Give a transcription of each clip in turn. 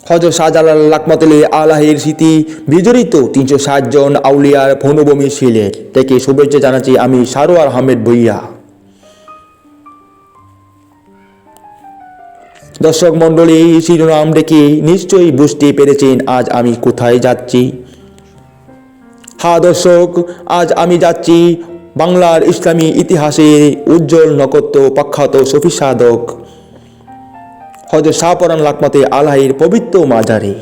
হযরত শাহজালাল লাকমাতুল আলাহির স্মৃতি বিজড়িত ৩৬০ জন আউলিয়ার ভূমি সিলেট থেকে শুভেচ্ছা জানাচ্ছি আমি সারোয়ার আহমেদ ভূঁইয়া। দর্শক মণ্ডলী, শিরোনাম দেখে নিশ্চয়ই বুঝতে পেরেছেন আজ আমি কোথায় যাচ্ছি। হ্যাঁ দর্শক, আজ আমি যাচ্ছি বাংলার ইসলামী ইতিহাসের উজ্জ্বল নক্ষত্র প্রখ্যাত সুফি সাধক হযরত শাহপরান লাকমাতুল আলাহির পবিত্র মাজারে।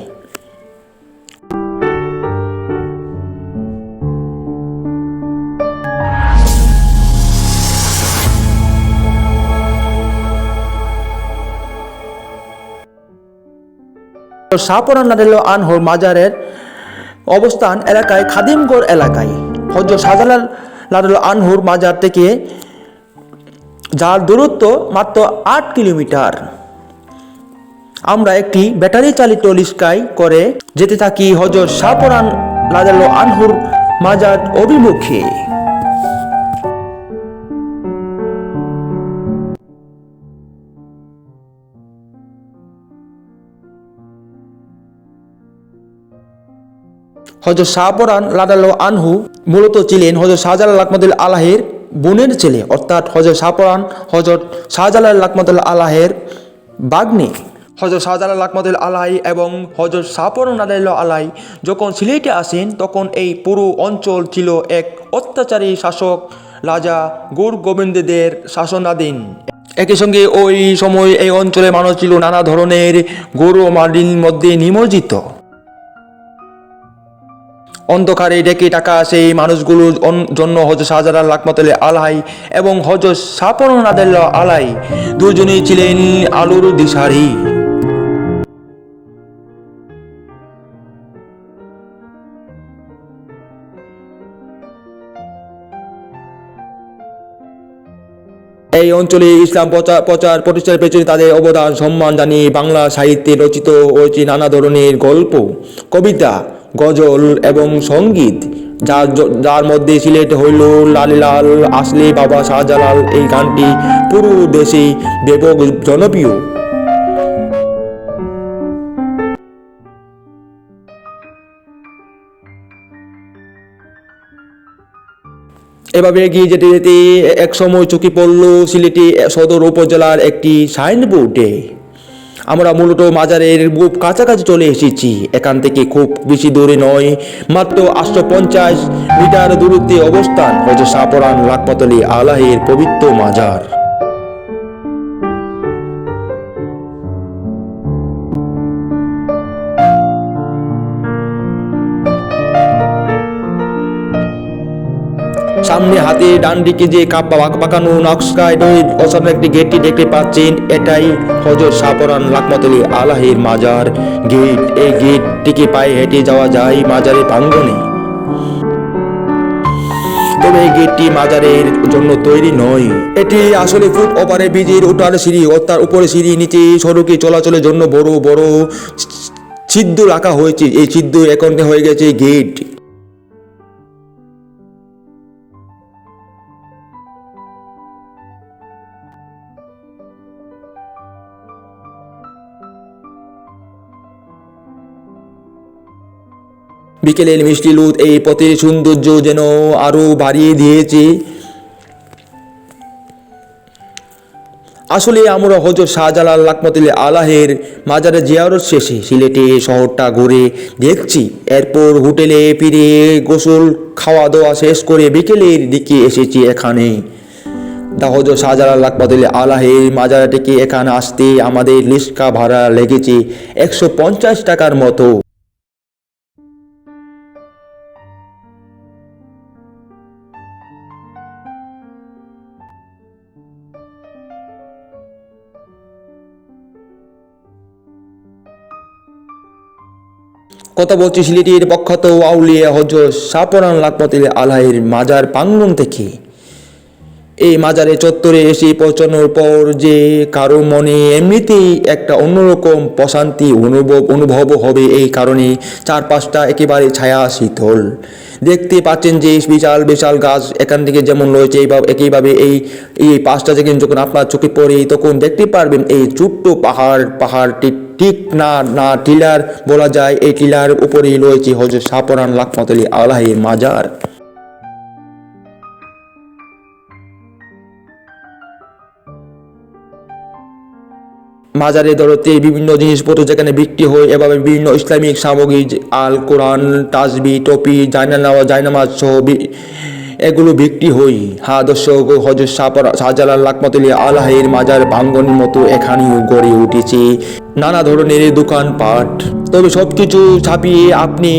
শাহপরান রাদিয়াল্লাহু আনহুর মাজারের অবস্থান এলাকায় খাদিমগড় এলাকায়। হযরত শাহজালাল রাদিয়াল্লাহু আনহুর মাজার থেকে যার দূরত্ব মাত্র ৮ কিলোমিটার। আমরা একটি ব্যাটারি চালিত রিক্সায় করে যেতে থাকি হযরত শাহপরান রাদিয়াল্লাহু আনহুর মাজার অভিমুখে। হযরত শাহপরান রাদিয়াল্লাহু আনহু মূলত ছিলেন হযরত শাহজালাল লাকমাতুল আলাহির বোনের ছেলে, অর্থাৎ হযরত শাহপরান হযরত শাহজালাল লাকমাতুল আলাহির বাগ্নে। হযরত শাহজালাল লাকমাতুল আলাহি এবং হযরত শাহপরান রাদিয়াল্লাহু আনহু যখন সিলেটে আসেন তখন এই পুরো অঞ্চল ছিল এক অত্যাচারী শাসক রাজা গুরু গোবিন্দের শাসনাধীন। একই সঙ্গে ওই সময় এই অঞ্চলের মানুষ ছিল নানা ধরনের গরু মালির মধ্যে নিমজ্জিত। অন্ধকারে ডেকে টাকা সেই মানুষগুলোর জন্য হযরত শাহজালাল লাকমাতুল আলাহি এবং হযরত শাহপরান রাদিয়াল্লাহু আনহু দুজনেই ছিলেন আলোর দিশারি। এই অঞ্চলে ইসলাম প্রচার প্রতিষ্ঠার পেছনে তাদের অবদান সম্মান জানিয়ে বাংলা সাহিত্যে রচিত হয়েছে নানা ধরনের গল্প, কবিতা, গজল এবং সঙ্গীত, যার মধ্যে সিলেট হইল লালিলাল আসলে বাবা শাহজালাল। এই গানটি পুরো দেশে ব্যাপক জনপ্রিয়। এভাবে এগিয়ে যেতে যেতে এক সময় চোখে পড়ল সিলেটে সদর উপজেলার একটি সাইনবোর্ডে। আমরা মূলত মাজারের খুব কাছাকাছি চলে এসেছি। এখান থেকে খুব বেশি দূরে নয়, মাত্র 850 মিটার দূরত্বে অবস্থান হযরত শাহপরান লাকমাতুল আলাহির পবিত্র মাজার। সামনে হাতে ডান দিকে যে বাঁকানো নকশায় অসাধারণ একটি গেটটি দেখতে পাচ্ছেন, এটাই হযরত শাহপরান লাকমাতুল আলাহির মাজার গেট। এই গেটটিকে পায়ে হেঁটে যাওয়া যায় মাজারের প্রাঙ্গণে। তবে এই গেটটি মাজারের জন্য তৈরি নয়, এটি আসলে ফুট ওভারে ব্রিজের ওঠার সিঁড়ি, অর্থাৎ উপরে সিঁড়ি, নিচে সড়কে চলাচলের জন্য বড় বড় ছিদ্র রাখা হয়েছে। এই ছিদ্র এখন হয়ে গেছে গেট। বিকেলের মিষ্টি রোদ এই পথের সৌন্দর্য যেন আরো বাড়িয়ে দিয়েছে। আসলে আমরা হযরত শাহজালাল লাকমাতুল আলাহির মাজারে জিয়ারত শেষে সিলেটে শহরটা ঘুরে দেখছি। এরপর হোটেলে ফিরে গোসল খাওয়া দাওয়া শেষ করে বিকেলের দিকে এসেছি এখানে। হযরত শাহজালাল লাকমাতুল আলাহির মাজার থেকে এখানে আসতে আমাদের রিক্সা ভাড়া লেগেছে 150 টাকার মতো। কথা বলছি সিলেটের প্রখ্যাত আউলিয়া হযরত শাহপরান লাকমাতুল আলাহির মাজার প্রাঙ্গণ থেকে। এই মাজারে চত্বরে এসে পৌঁছানোর পর যে কারো মনে এমনিতেই একটা অন্যরকম প্রশান্তি অনুভব হবে। এই কারণে চারপাশটা একেবারে ছায়া শীতল। দেখতে পাচ্ছেন যে বিশাল বিশাল গাছ এখান থেকে যেমন রয়েছে, একইভাবে এই পাশটা থেকে যখন আপনার চোখে পড়ে তখন দেখতে পারবেন এই ছোট্ট পাহাড়টি ঠিক না টিলার বলা যায়, এই টিলার উপরেই রয়েছে হযরত শাহ পরান লাখমাতুল্লাহ আলাইহির মাজার। মাজারে ধরতে বিভিন্ন জিনিসপত্র যেখানে বিক্রি হয়, এভাবে বিভিন্ন ইসলামিক সামগ্রী আল কোরআন, তাসবি, টপি, জায়নামাজ সহ এগুলো বিক্রি হয়। হ্যাঁ দর্শক, হযরত শাহজালাল লাখমাতুল্লাহ আলাইহির মাজার প্রাঙ্গণের মতো এখানেও গড়ে উঠেছে নানা ধরনের দোকানপাট। তবে সবকিছু ছাপিয়ে আপনি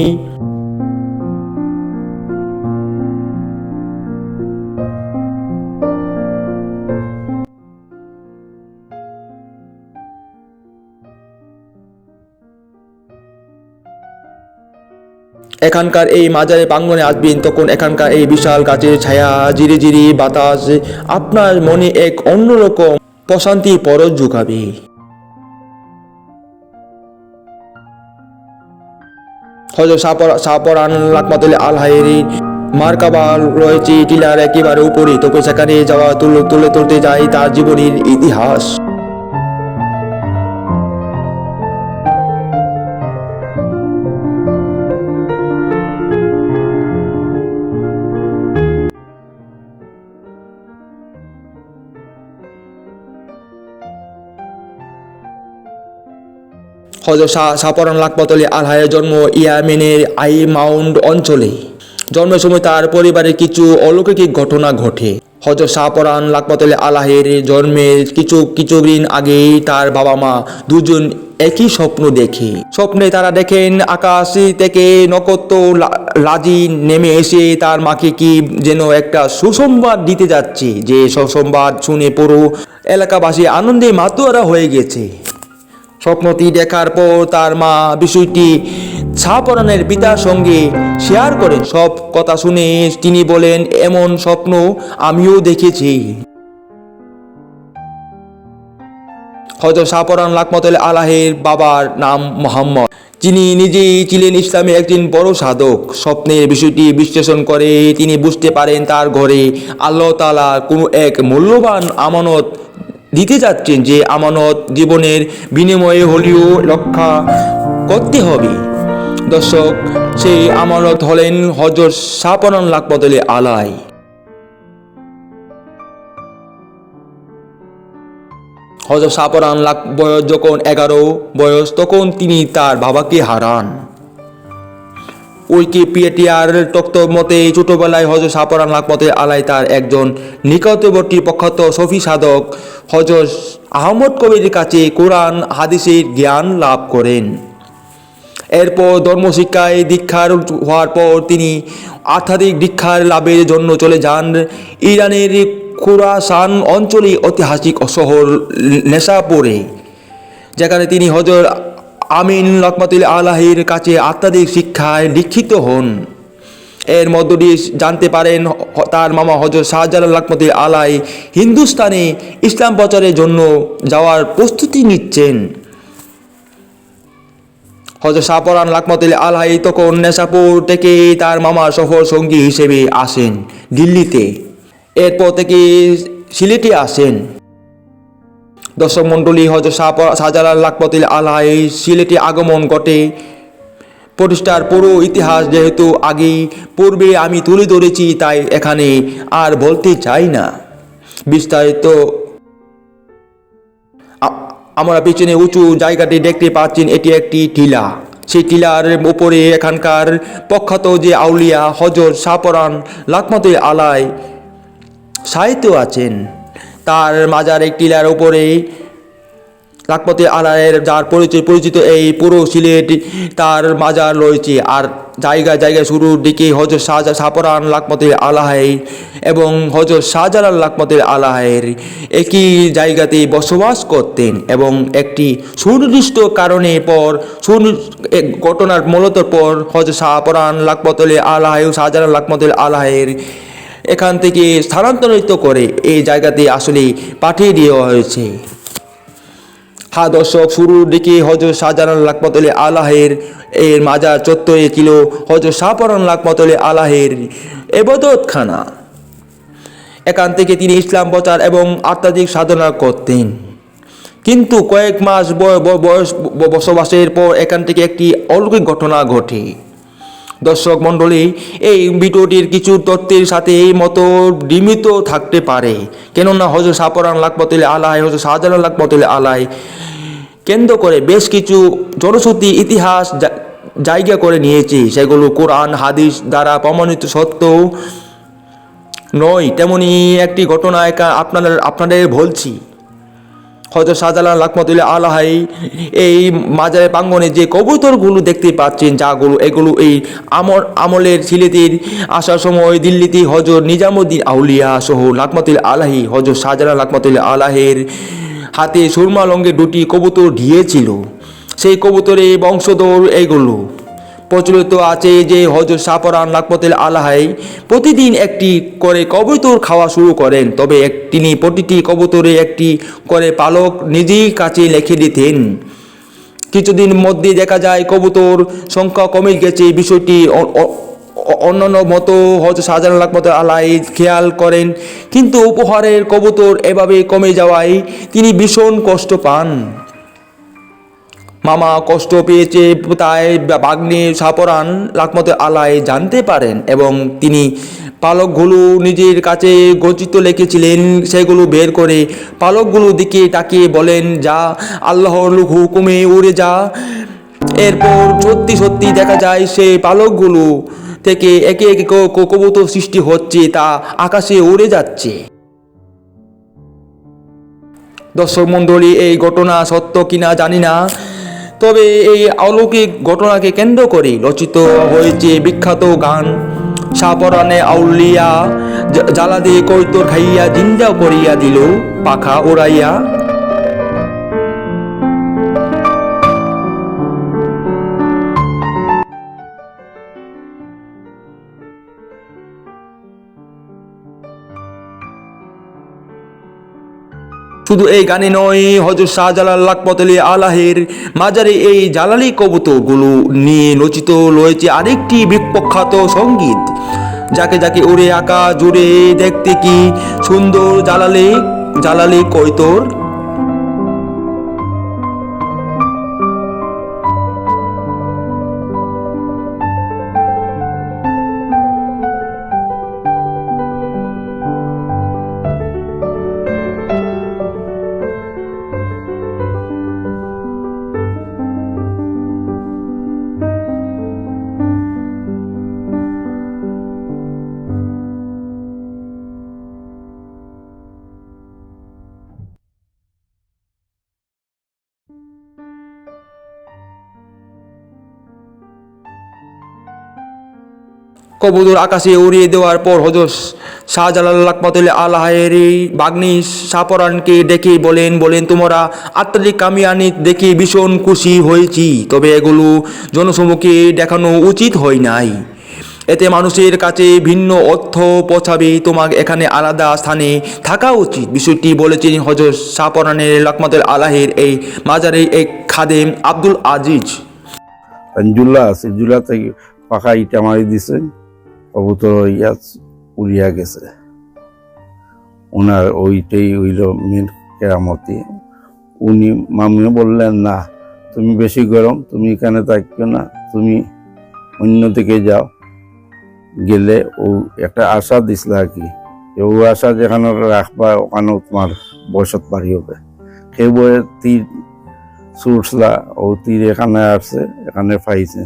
এখানকার এই মাজারে প্রাঙ্গণে আসবেন, তখন এখানকার এই বিশাল গাছের ছায়া, জিরি জিরি বাতাস আপনার মনে এক অন্যরকম প্রশান্তি পরশ যোগাবে। হযরত শাহ পরান লাখমাতুল্লাহ আলাইহির মারকাবা রয়েছে টিলার একেবারে উপরে। তবে সেখানে যাওয়া তুলতে যায় তার জীবনের ইতিহাস। হযরত শাহ পরান লাখমাতুল্লাহ আলাইহির জন্ম ইয়েমেনের মাউন্ড অঞ্চলে। জন্মের সময় তার পরিবারে কিছু অলৌকিক ঘটনা ঘটে। হযরত শাহ পরান লাখমাতুল্লাহ আলাইহির জন্মের কিছুদিন আগেই তার বাবা মা দুজন একই স্বপ্ন দেখে। স্বপ্নে তারা দেখেন আকাশ থেকে নক্ষত্র রাজি নেমে এসে তার মাকে কি যেন একটা সুসংবাদ দিতে যাচ্ছে, যে সুসংবাদ শুনে পুরো এলাকাবাসী আনন্দে মাতোয়ারা হয়ে গেছে। স্বপ্নটি দেখার পর তার মা বিষয়টি শাহ পরানের পিতার সঙ্গে শেয়ার করেন। সব কথা শুনে তিনি বলেন, এমন স্বপ্ন আমিও দেখেছি। হযরত শাহ পরান লাখমাতুল্লাহ আলাইহির বাবার নাম মোহাম্মদ, যিনি নিজেই ছিলেন ইসলামের একজন বড় সাধক। স্বপ্নের বিষয়টি বিশ্লেষণ করে তিনি বুঝতে পারেন তার ঘরে আল্লাহ তাআলা কোনো এক মূল্যবান আমানত দিতে যাচ্ছেন, যে আমানত জীবনের বিনিময়ে হলেও রক্ষা করতে হবে। দর্শক, সেই আমানত হলেন হযরত শাহ পরান লাখমাতুল্লাহ আলাইহি। হযরত শাহ পরান বয়স যখন 11 তখন তিনি তার বাবাকে হারান। উইকিপিডিয়ার তথ্য মতে ছোটবেলায় হযরত শাহ পরান লাখমাতুল্লাহ আলাইহি তার একজন নিকটবর্তী প্রখ্যাত সুফি সাধক হযরত আহমদ কবিরের কাছে কোরআন হাদিসের জ্ঞান লাভ করেন। এরপর ধর্মশিক্ষায় দীক্ষার হওয়ার পর তিনি আধ্যাত্মিক দীক্ষার লাভের জন্য চলে যান ইরানের খুরাসান অঞ্চলে ঐতিহাসিক শহর নেশাপুরে, যেখানে তিনি হযরত আমিন লাখমাতুল্লাহ আলাইহির কাছে আধ্যাত্মিক শিক্ষায় দীক্ষিত হন। এর মধ্য দিয়ে জানতে পারেন তার মামা হযরত শাহজালাল লাখমাতুল্লাহ আলাইহি হিন্দুস্তানে ইসলাম প্রচারের জন্য যাওয়ার প্রস্তুতি নিচ্ছেন। হযরত শাহ পরান লাখমাতুল্লাহ আলাইহি তখন নেশাপুর থেকে তার মামা সফর সঙ্গী হিসেবে আসেন দিল্লিতে। এরপর থেকে সিলেটে আসেন। দর্শক মণ্ডলী, হযরত শাহজালাল লাখমাতুল্লাহ আলাইহি সিলেটে আগমন ঘটে প্রতিষ্ঠার পুরো ইতিহাস যেহেতু পূর্বে আমি তুলে ধরেছি, তাই এখানে আর বলতে চাই না বিস্তারিত। আমরা পিছনে উঁচু জায়গাটি দেখতে পাচ্ছেন, এটি একটি টিলা। সেই টিলার উপরে এখানকার প্রখ্যাত যে আউলিয়া হযরত শাহ পরান লাখমাতুল্লাহ আলাইহি সাহিত্য আছেন। তার মাজার এক টিলার উপরে লাখমাতুল্লাহ আলাইহির যার পরিচিত এই পুরো সিলেট তার মাজার রয়েছে। আর জায়গায় শুরুর দিকে হযরত শাহ পরান লাখমাতুল্লাহ আলাইহি এবং হযরত শাহজালাল লাখমাতুল্লাহ আলাইহির একই জায়গাতে বসবাস করতেন, এবং একটি সুনির্দিষ্ট কারণে ঘটনার মূলত পর হযরত শাহ পরান লাখমাতুল্লাহ আলাইহি ও শাহজালাল লাখমাতুল্লাহ আলাইহির এখান থেকে স্থানান্তরিত করে এই জায়গাতে আসলে পাঠিয়ে দেওয়া হয়েছে। হ্যাঁ দর্শক, শুরুর দিকে হযরত শাহজালাল লাকমাতুল্লাহ আলাহের এর মাজার চত্বরে ছিল হযরত শাহপরান লাকমাতুল্লাহ আলাহের ইবাদতখানা। এখান থেকে তিনি ইসলাম প্রচার এবং আধ্যাত্মিক সাধনা করতেন। কিন্তু কয়েক মাস বসবাসের পর এখান থেকে একটি অলৌকিক ঘটনা ঘটে। দর্শক মণ্ডলী, এই ভিডিওটির কিছু তথ্যের সাথে এই মতো ডিমিত থাকতে পারে, কেননা হযরত শাহপরান লাকমাতুল্লাহ আলাহ, হযরত শাহজালাল লাকমাতুল্লাহ আলাহ কেন্দ্র করে বেশ কিছু জনশ্রুতি ইতিহাস জায়গা করে নিয়েছে। সেগুলো কোরআন হাদিস দ্বারা প্রমাণিত সত্য নয়। তেমনি একটি ঘটনা আপনাদের বলছি। হযরত শাহজালাল লাকমাতুল্লাহ আলাহ এই মাজারের প্রাঙ্গণে যে কবুতরগুলো দেখতে পাচ্ছেন, এগুলো এই আমলের সিলেটের আসার সময় দিল্লিতে হযরত নিজামুদ্দিন আউলিয়া সহ লাকমাতুল্লাহ আলাহি হযরত শাহজালাল লাকমাতুল্লাহ আলাহের হাতে সুরমা রঙের দুটি কবুতর দিয়েছিল। সেই কবুতরের বংশধর এগুলো। প্রচলিত আছে যে হযরত শাহপরান লাকমাতুল্লাহ আলাহ প্রতিদিন একটি করে কবুতর খাওয়া শুরু করেন, তবে তিনি প্রতিটি কবুতরে একটি করে পালক নিজেই কাছে রেখে দিতেন। কিছুদিন মধ্যে দেখা যায় কবুতর সংখ্যা কমে গেছে। বিষয়টি অন্যান্য মতো হযরত শাহজালাল লাকমাতুল্লাহ আলাহ খেয়াল করেন, কিন্তু উপহারের কবুতর এভাবে কমে যাওয়ায় তিনি ভীষণ কষ্ট পান। মামা কষ্ট পেয়েছে তাই ভাগ্নে শাহপরান লাকমাতুল্লাহ আলাহ জানতে পারেন এবং তিনি পালকগুলো নিজের কাছে গচ্ছিত রেখেছিলেন সেগুলো বের করে পালকগুলোর দিকে তাকিয়ে বলেন, যা আল্লাহর হুকুমে উড়ে যা। এরপর সত্যি দেখা যায় সেই পালকগুলো থেকে একে একে কবুতর সৃষ্টি হচ্ছে, তা আকাশে উড়ে যাচ্ছে। দর্শক মণ্ডলী, এই ঘটনা সত্য কিনা জানি না, তবে এই অলৌকিক ঘটনাকে কেন্দ্র করে রচিত হয়েছে বিখ্যাত গান শাহপরানে আউলিয়া জ্বালা দিয়ে কৈতর খাইয়া জিন্দা করিয়া দিল পাখা উড়াইয়া। শুধু এই গানে নয়, হযরত শাহজালাল লাকমাতুল্লাহ আলাহের মাজারে এই জালালি কবুতরগুলো নিয়ে রচিত রয়েছে আরেকটি বিখ্যাত সঙ্গীত, যাকে উড়ে আকাশ জুড়ে দেখতে কি সুন্দর জালালি কৈতর। কবুতর আকাশে উড়িয়ে দেওয়ার পর হযরত শাহজালাল লাকমাতুল্লাহ আলাহের ভাগ্নি শাহপরানকে ডেকে বলেন, তোমরা আত্মারিক কামিয়ানি দেখে ভীষণ খুশি হয়েছি, তবে এগুলো জনসমুখে দেখানো উচিত হয় নাই। এতে মানুষের কাছে ভিন্ন অর্থ পৌঁছাবে। তোমার এখানে আলাদা স্থানে থাকা উচিত। বিষয়টি বলেছেন হযরত শাহপরানের লাকমাতুল্লাহ আলাহের এই মাজারের এক খাদেম আব্দুল আজিজ। জুলা থেকে পাখা ইটা মারি দিছে, কবুতর উড়িয়া গেছে। ওনার ওইটাই হইল মেন কেরামতি। উনি মামিও বললেন, না তুমি বেশি গরম, তুমি এখানে থাকবে না, তুমি অন্য দিকে যাও। গেলে ও একটা আশা দিছিল আর কি, ও আশা যেখানে রাখবা ওখানেও তোমার বয়সত বাড়ি হবে। সেই বয়ে তীর ছুটলা, ও তীর এখানে আসছে, এখানে পাইছে।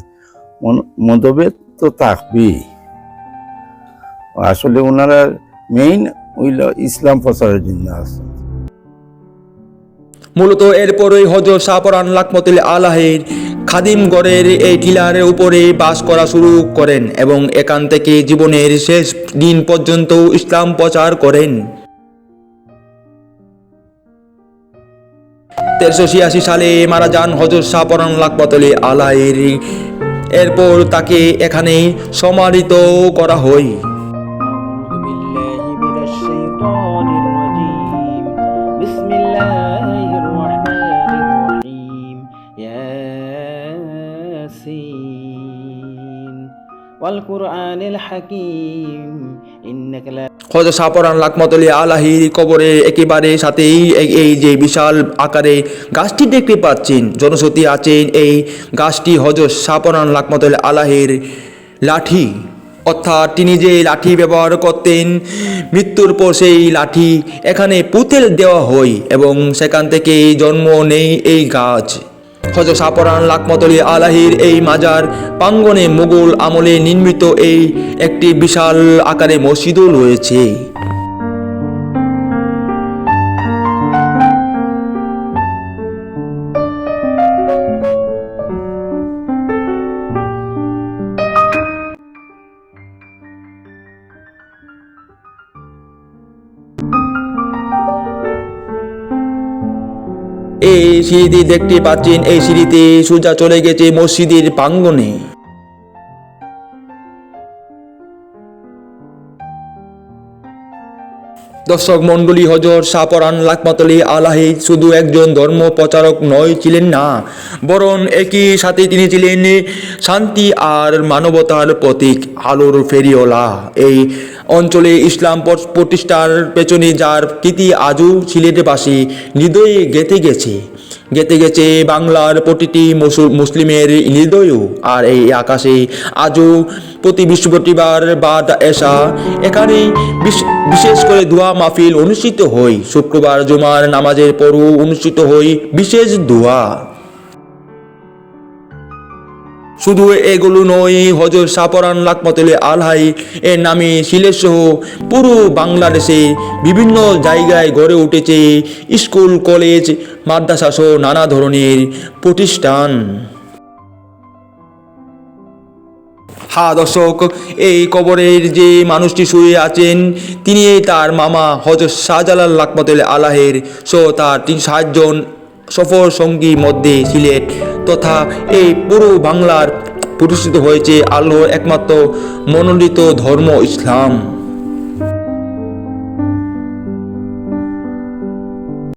মতভেদ তো থাকবেই। আসলে ওনারা মেইন হইল ইসলাম প্রচারের জন্য আছে। মূলত এরপরই হযরত শাহপরান লাকমাতুল্লাহ আলাহের খাদিমগড়ের এই টিলারের উপরে বাস করা শুরু করেন এবং এখান থেকে জীবনের শেষ দিন পর্যন্ত ইসলাম প্রচার করেন। 1386 সালে মারা যান হযরত শাহপরান লাকমাতুল্লাহ আলাহের। এরপর তাকে এখানে সমাহিত করা হয়। والقرآن الحكيم إنك لا হযরত শাহপরান লাকমাতুল্লাহ আলাহির কবরের একেবারে সাথেই এই যে বিশাল আকারে গাছটি দেখতে পাচ্ছেন, জনশ্রুতি আছেন এই গাছটি হযরত শাহপরান লাকমাতুল্লাহ আলাহির লাঠি, অর্থাৎ তিনি যে লাঠি ব্যবহার করতেন, মৃত্যুর পর সেই লাঠি এখানে পুঁতে দেওয়া হয় এবং সেখান থেকে জন্ম নেই এই গাছ। হযরত শাহপরান লাকমাতুল্লাহ আলাহির এই মাজার প্রাঙ্গণে মুঘল আমলে নির্মিত এই একটি বিশাল আকারে মসজিদও রয়েছে। এই সিঁড়িটি দেখতে পাচ্ছেন, এই সিঁড়িতে সোজা চলে গেছে মসজিদের প্রাঙ্গণে। দর্শক মণ্ডলী, হযরত শাহপরান লাকমাতুল্লাহ আলাহি শুধু একজন ধর্ম প্রচারক নয় ছিলেন না, বরং একই সাথে তিনি ছিলেন শান্তি আর মানবতার প্রতীক, আলোর ফেরিওয়ালা। এই অঞ্চলে ইসলাম প্রতিষ্ঠার পেছনে যার কীর্তি আজও সিলেটবাসী হৃদয়ে গেঁথে গেছে বাংলার প্রতিটি মুসলিমের হৃদয়েও। আর এই আকাশে আজও প্রতি বৃহস্পতিবার বাদ এশা এখানে বিশেষ করে দোয়া মাহফিল অনুষ্ঠিত হয়। শুক্রবার জুমার নামাজের পরও অনুষ্ঠিত হয় বিশেষ দোয়া। শুধু এগুলো নয়, হযরত শাহপরান লাকমাতুল্লাহ আলাহি এর নামে সিলেট সহ পুরো বাংলাদেশে বিভিন্ন জায়গায় গড়ে উঠেছে স্কুল, কলেজ, মাদ্রাসা সহ নানা ধরনের প্রতিষ্ঠান। হ্যাঁ দর্শক, এই কবরের যে মানুষটি শুয়ে আছেন তিনি তার মামা হযরত শাহজালাল লাকমাতুল্লাহ আলাহির সহ তার 3-7 জন সফর সঙ্গীর মধ্যে সিলেট তথা এই পুরো বাংলার প্রতিষ্ঠিত হয়েছে আল্লাহর একমাত্র মনোনীত ধর্ম ইসলাম।